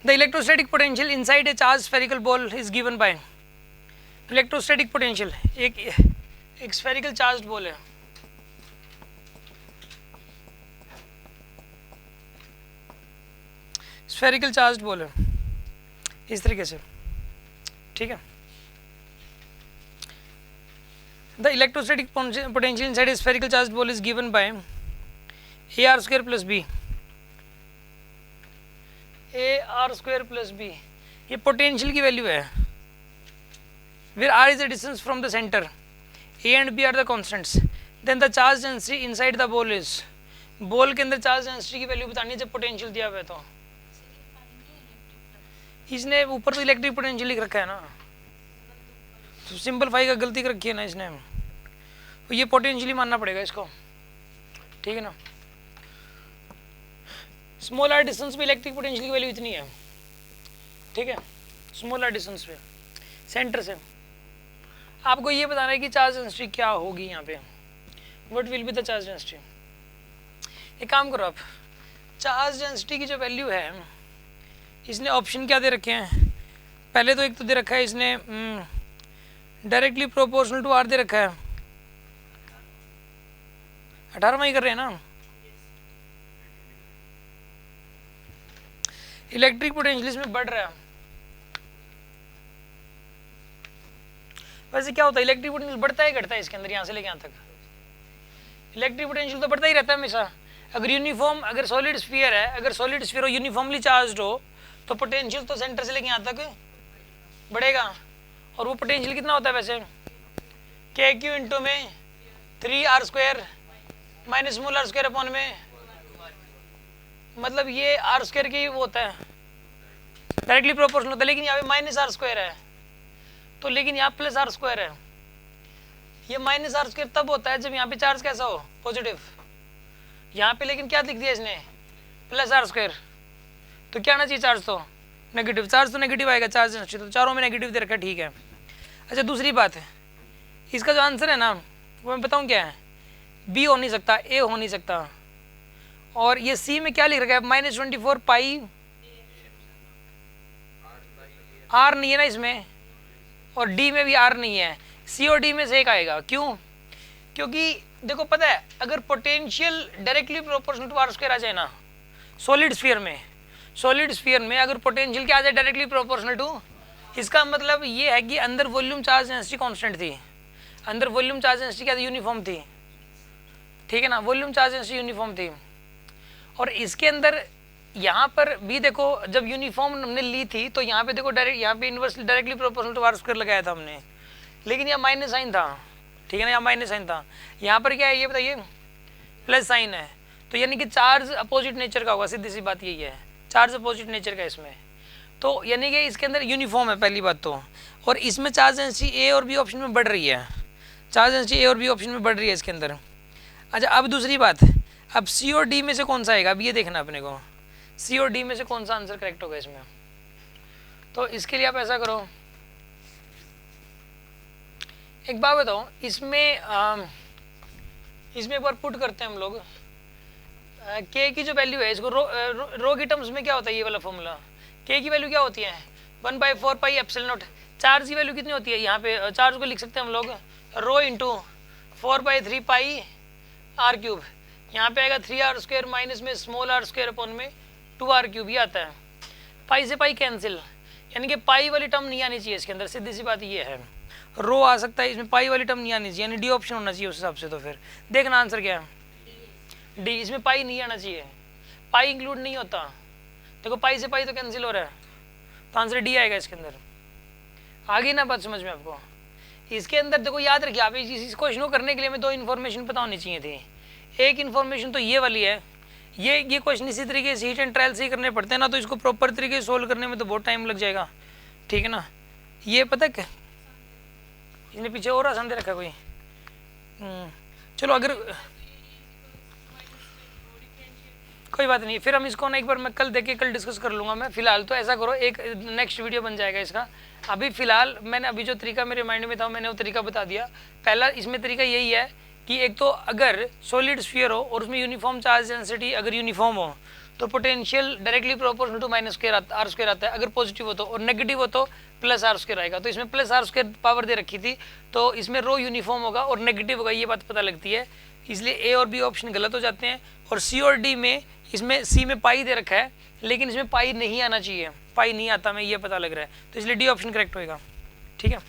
The electrostatic potential inside a charged spherical ball is given by electrostatic potential. एक spherical charged ball है, spherical charged ball है इस तरीके से, ठीक है. The electrostatic potential inside a spherical charged ball is given by AR square plus B. AR square plus B ये potential की वैल्यू है. Where R is the distance from the center, A and B are the constants. Then the charge density inside the ball is, ball के अंदर charge density की value बतानी है जब potential दिया हुआ है. तो इसने ऊपर तो इलेक्ट्रिक पोटेंशियल लिख रखा है ना, तो सिंपलीफाई का गलती कर रखी है ना इसने, तो ये पोटेंशियली मानना पड़ेगा इसको, ठीक है ना. स्मॉल आर डिस्टेंस पे इलेक्ट्रिक पोटेंशियल की वैल्यू इतनी है, ठीक है. स्मॉल आर डिस्टेंस पे सेंटर से आपको ये बताना है कि चार्ज डेंसिटी क्या होगी यहाँ पे, what will be the charge density. एक काम करो आप, चार्ज डेंसिटी की जो वैल्यू है इसने ऑप्शन क्या दे रखे हैं. पहले तो एक तो दे रखा है इसने डायरेक्टली प्रोपोर्शनल टू आर दे रखा है. 18वां ही कर रहे हैं ना. इलेक्ट्रिक पोटेंशियल इसमें बढ़ रहा है. वैसे क्या होता है, इलेक्ट्रिक पोटेंशियल बढ़ता है घटता है इसके अंदर, यहाँ से लेके यहाँ तक इलेक्ट्रिक पोटेंशियल तो बढ़ता ही रहता है हमेशा. अगर यूनिफॉर्म, अगर सॉलिड स्फीयर है, अगर सॉलिड स्फीयर हो यूनिफॉर्मली चार्ज्ड हो तो पोटेंशियल तो सेंटर से लेके यहाँ तक बढ़ेगा. और वो पोटेंशियल कितना होता है वैसे, के क्यू इंटू में 3r square minus small R square upon में, मतलब ये आर स्क्वायर की वो होता है डायरेक्टली प्रोपोर्शनल होता है. लेकिन यहाँ पे माइनस आर स्क्वायर है तो, लेकिन यहाँ प्लस आर स्क्वायर है. ये माइनस आर स्क्वायर तब होता है जब यहाँ पे चार्ज कैसा हो, पॉजिटिव. यहाँ पे लेकिन क्या लिख दिया इसने, प्लस आर स्क्वायर. तो क्या आना चाहिए चार्ज, तो नेगेटिव. चार्ज तो नेगेटिव आएगा चार्ज डेंसिटी, तो चारों में नेगेटिव दे रखा है, ठीक है. अच्छा दूसरी बात है, इसका जो आंसर है ना वो मैं बताऊँ क्या है, बी हो नहीं सकता, ए हो नहीं सकता. और ये सी में क्या लिख रखा है, -24 पाई आर नहीं है ना इसमें, और डी में भी आर नहीं है. सी और डी में से एक आएगा. क्यों, क्योंकि देखो पता है अगर potential directly proportional to are square आ जाए ना सॉलिड स्फीयर में अगर पोटेंशियल क्या आ जाए डायरेक्टली प्रोपोर्शनल टू, इसका मतलब ये है कि अंदर वॉल्यूम चार्ज डेंसिटी कांस्टेंट थी. अंदर वॉल्यूम चार्ज डेंसिटी क्या थी, यूनिफॉर्म थी, ठीक है ना. वॉल्यूम चार्ज डेंसिटी यूनिफॉर्म थी. और इसके अंदर यहाँ पर भी देखो जब यूनिफॉर्म हमने ली थी तो यहाँ पे देखो डायरेक्ट, यहाँ पे inversely directly proportional to are square लगाया था हमने, लेकिन यहाँ माइनस साइन था, ठीक है ना. यहाँ माइनस साइन था, यहाँ पर क्या है ये बताइए, प्लस साइन है. तो यानी कि चार्ज अपोजिट नेचर का होगा, सीधी सी बात यही है, चार्ज अपोजिट नेचर का इसमें. तो यानी कि इसके अंदर यूनिफॉर्म है पहली बात तो, और इसमें चार्ज डेंसिटी ए और बी ऑप्शन में बढ़ रही है. चार्ज डेंसिटी ए और बी ऑप्शन में बढ़ रही है इसके अंदर. अच्छा अब दूसरी बात, अब सी और डी में से कौन सा आएगा, अब ये देखना अपने को, सी और डी में से कौन सा आंसर करेक्ट होगा इसमें. तो इसके लिए आप ऐसा करो, एक बात बताओ, इसमें एक बार पुट करते हैं हम लोग. के की जो वैल्यू है इसको रो की टर्म्स में क्या होता है, ये वाला फॉर्मूला, के की वैल्यू क्या होती है 1/4 पाई एप्सिलॉन नॉट. चार्ज की वैल्यू कितनी होती है, यहाँ पे चार्ज को लिख सकते हैं हम लोग rho into 4/3 pi are cube. यहाँ पे आएगा 3r स्क्वायर माइनस में स्मॉल आर स्क्वायर अपॉन में 2r क्यूब, ये आता है. पाई से पाई कैंसिल, यानी कि पाई वाली टर्म नहीं आनी चाहिए इसके अंदर, सीधी सी बात ये है. रो आ सकता है इसमें, पाई वाली टर्म नहीं आनी चाहिए, यानी डी ऑप्शन होना चाहिए उस हिसाब से. तो फिर देखना आंसर क्या है, डी. इसमें पाई नहीं आना चाहिए, पाई इंक्लूड नहीं होता. देखो पाई से पाई तो कैंसिल हो रहा है, तो आंसर डी आएगा इसके अंदर. आगे ना बात समझ में आपको. इसके अंदर देखो याद रखिए आप, इस क्वेश्चन को करने के लिए हमें दो इन्फॉर्मेशन पता होनी चाहिए थी. एक इन्फॉर्मेशन तो ये वाली है, ये क्वेश्चन इसी तरीके से हीट एंड ट्रायल से ही करने पड़ते हैं ना, तो इसको प्रॉपर तरीके से सोल्व करने में तो बहुत टाइम लग जाएगा, ठीक है ना. ये पता है इसने पीछे और आसान दे रखा कोई. चलो अगर कोई बात नहीं, फिर हम इसको ना एक बार मैं कल देख के कल डिस्कस कर लूँगा मैं. फिलहाल तो ऐसा करो, एक नेक्स्ट वीडियो बन जाएगा इसका. अभी फिलहाल मैंने अभी जो तरीका मेरे माइंड में था मैंने वो तरीका बता दिया. पहला इसमें तरीका यही है कि एक तो अगर सॉलिड स्फीयर हो और उसमें यूनिफॉर्म चार्ज डेंसिटी अगर यूनिफॉर्म हो तो potential directly proportional to minus square R square आता है अगर पॉजिटिव हो तो, और नेगेटिव हो तो प्लस आर स्क्वायर आएगा। तो इसमें प्लस आर स्क्वायर पावर दे रखी थी, तो इसमें रो यूनिफॉर्म होगा और नेगेटिव होगा, ये बात पता लगती है। इसलिए ए और बी ऑप्शन गलत हो जाते हैं। और सी और डी में, इसमें सी में पाई दे रखा है लेकिन इसमें पाई नहीं आना चाहिए, पाई नहीं आता, मैं ये पता लग रहा है, तो इसलिए डी ऑप्शन करेक्ट होएगा। ठीक है।